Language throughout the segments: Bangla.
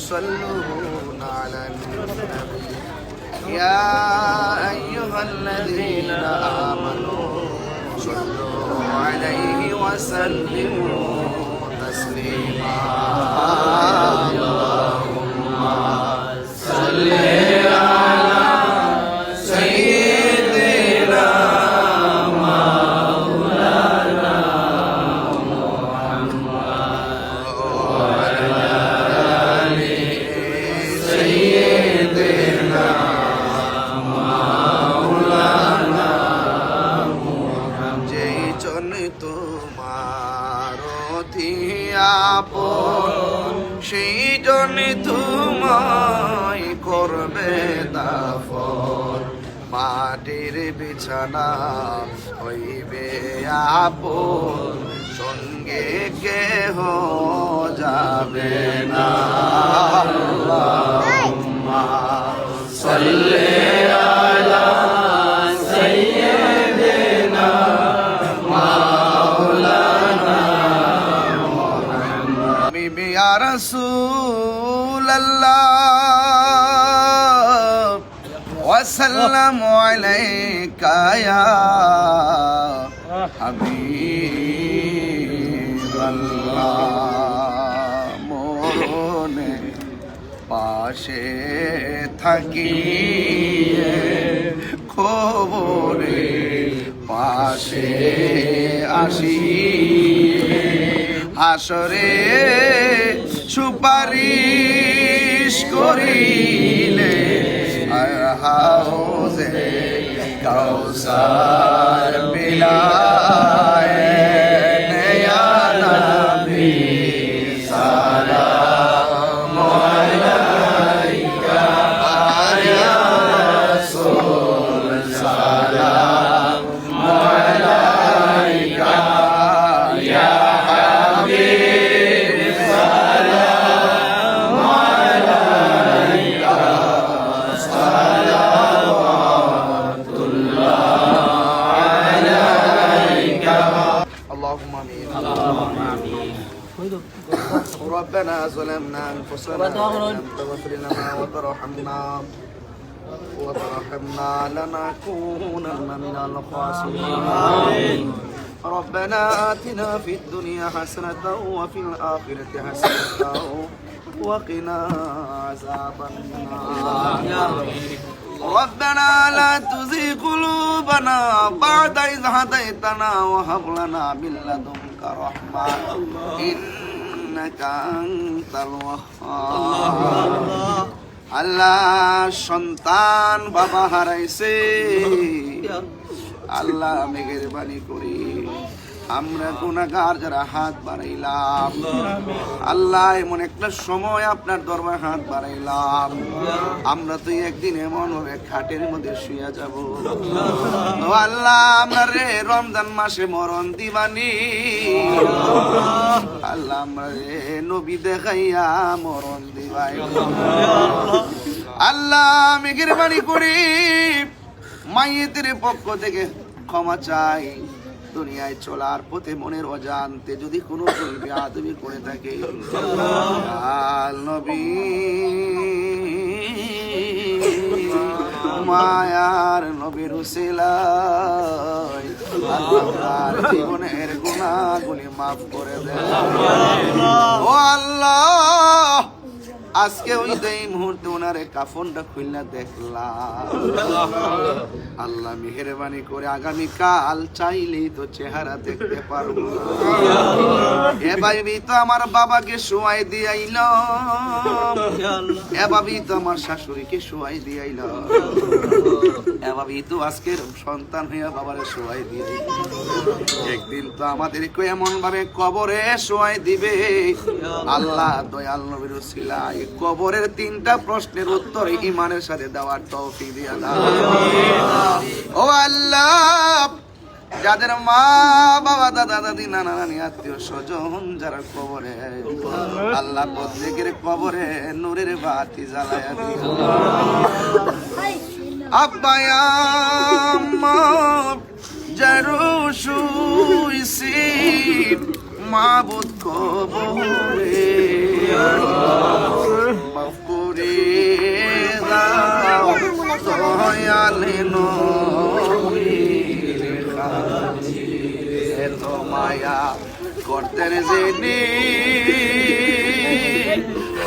يصلون على النبي يا أيها الذين آمنوا صلوا عليه وسلموا تسليما اللهم صل على سيدنا مولانا محمد وعلى آل سيدنا مولانا محمد যেই জন তোমার অতি আপন সেই জন তোমায় করবে দাফন মাটির বিছানা হইবে আপন সঙ্গে কেহ যাবে না আল্লাহুম্মা সাল্লি আলা সাইয়্যিদিনা মাওলানা মুহাম্মদ ইয়া রাসূলুল্লাহ وسلم عليك يا حبيب الله মরণে পাশে থাকি খবরে পাশে আসি হাসরে সুপারিশ করিলে হাউজে কাউসার বিলায় নয়া নবী সালাম আলাইকা ইয়া রাসূল সালাম আলাইকা ইয়া হাবিব সালাম আলাইকা اللهم امين ربنا ظلمنا انفسنا وان لم تغفر لنا وترحمنا لنكونن من الخاسرين ربنا آتنا في الدنيا حسنة وفي الآخرة حسنة وقنا عذاب النار ربنا لا تزغ قلوبنا بعد إذ هديتنا وهب لنا من لدنك رحمة إنك أنت الوهاب আল্লাহ সন্তান বাবা হারাইছে আল্লাহ মেহেরবানি করি আমরা গুনাহগার যারা হাত বাড়াইলাম আল্লাহ এমন একটা সময় আপনার দরবারে হাত বাড়াইলাম আমরা তো একদিন এমন হবে খাটের মধ্যে শুয়ে যাব ও আল্লাহ আমরা রে রমজান মাসে মরণ দিবানি আল্লাহ আমরা রে নবী দেখাইয়া মরণ দিবাই আল্লাহ মেহেরবানি করি মাইয়েতের পক্ষ থেকে ক্ষমা চাই দুনিয়ায় চলার পথে মনের অজান্তে যদি কোনো বেয়াদবি করে থাকে নবী মায়ার নবীর উসিলায় আল্লাহর জীবনের গুনাহগুলি মাফ করে দেন ও আল্লাহ আজকে ওই এই মুহূর্তে ওনারে কাফনটা খুলনা দেখলাম আল্লাহ মেহেরবানি করে আগামীকাল চাইলেই তো চেহারা দেখতে পারবো এ ভাবি তো আমার বাবাকে শোয়াই দিয়াইল এ ভাবি তো আমার শাশুড়িকে শোয়াই দিয়াইল এ ভাবি তো আজকের সন্তান হইয়া বাবারে শোয়াই দিয়াইল একদিন তো আমাদেরকে এমন ভাবে কবরে শোয়াই দিবে আল্লাহ দয়াল নবীর উসিলায় কবরের তিনটা প্রশ্নের উত্তর ঈমানের সাথে দেওয়ার তৌফিক দিয়া দাও ও আল্লাহ যাদের মা বাবা দাদা দাদি নানা নানি আত্মীয় স্বজন যারা কবরে আল্লাহ প্রত্যেকের কবরে নূরের বাতি জ্বালায়া দিও আব্বা আম্মা যারা শুইছি মাবুদ কবরে দয়ালে নবীর এত মায়া করতেন জেনে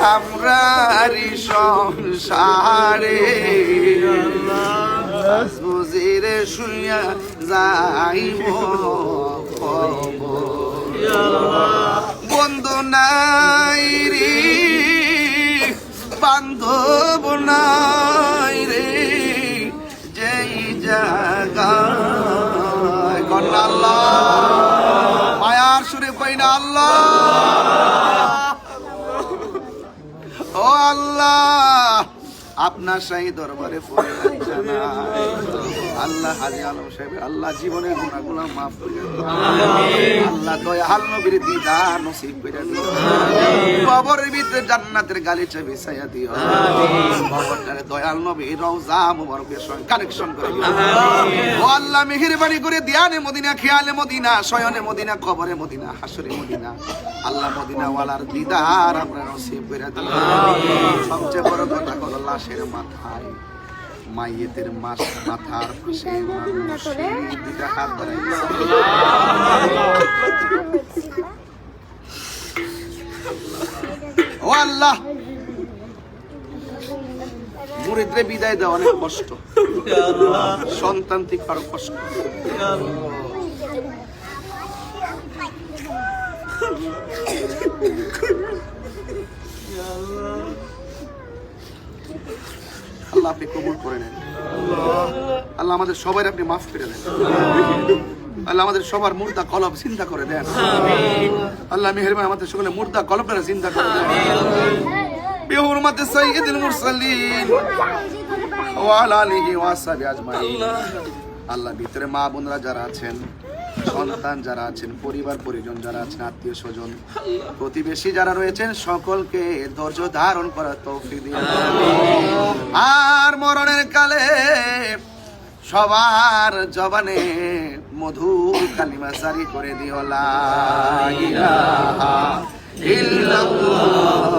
আমরারি সংসারে বুঝিরে শুইয়া যাইব বন্ধু নাই রে বান্ধব নাই রে যেই জায়গায় কন্যা আল্লাহ মায়ার সুরে কই না আল্লাহ ও আল্লাহ আপনার শাহী দরবারে ফরিয়াদ জানাই আল্লাহ হাজী আলম সাহেব আল্লাহ জীবনের গুনাহগুলো মাফ করে দিন আল্লাহ দয়াল নবীর দিদার নসিব করে দিন কবরের ভিতরে জান্নাতের গালিচা বিছাইয়া দিও কবরটারে দয়াল নবীর রওজা মুবারকের সঙ্গে কানেকশন করে দিও ও আল্লাহ মেহেরবানি করে দিয়ানে মদিনা খেয়ালে মদিনা শয়নে মদিনা কবরে মদিনা হাসরে মদিনা আল্লাহ মদিনা ওয়ালার দিদার আমরা নসিব করে দিন সবচেয়ে বড় কথা হলো লাশের মাথায় মাইয়েতের মাথার পাশে দুইটা হাত বাড়াই ও আল্লাহ মুরিদরে বিদায় দেওয়া অনেক কষ্ট সন্তান থেকে আরো কষ্ট আল্লাহ আপনি কবুল করে নেন আল্লাহ আমাদের সবাই আপনি মাফ করে দেন আল্লাহ আমাদের সবার মুর্দা কলব চিন্তা করে দেন আল্লাহ মেহেরবানি আমাদের সকলে মুর্দা কলবটা চিন্তা করে দেন বিহুরমাতে সাইয়্যিদুল মুরসালিন ওয়া আলা আলিহি ওয়া আসহাবিহি আজমাইন আল্লাহ ভিতরে মা বোনরা যারা আছেন সন্তান যারা আছেন পরিবার পরিজন যারা আছেন আত্মীয় স্বজন প্রতিবেশী যারা রয়েছেন সকলকে ধৈর্য ধারণ করার তৌফিক দিন আর মরণের কালে সবার জবানে মধুর কালিমা জারি করে দিও লা ইলাহা ইল্লাল্লাহ